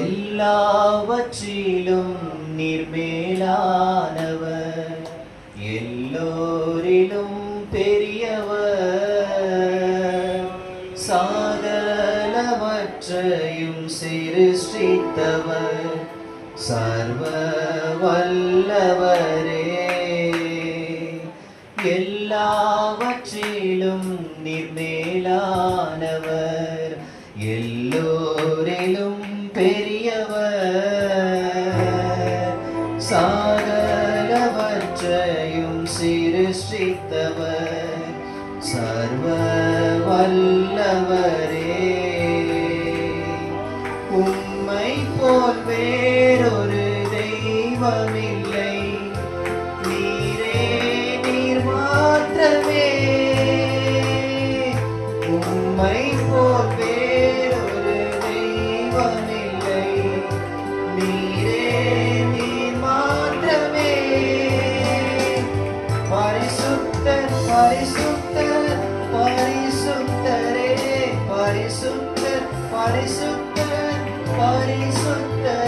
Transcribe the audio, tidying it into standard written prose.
எல்லாவற்றிலும் நீர் மேலானவர், எல்லோரிலும் பெரியவர், சகலவற்றையும் சிருஷ்டித்தவர், சர்வ வல்லவரே. எல்லாவற்றிலும் நீர் மேலானவர், எல்லோரிலும் பெரியவர், சகலவற்றையும் சிருஷ்டித்தவர், சர்வ வல்லவரே. உம்மை போல் வேறொரு தெய்வமில்லை, நீரே நீர் மாத்திரமே. உம்மை போல் வேறொரு தெய்வமில்லை, நீரே நீர் மாத்திரமே. பரிசுத்தர் பரிசுத்தர் பரிசுத்தரே, பரிசுத்தர் பரிசுத்தர் பரிசுத்தரே.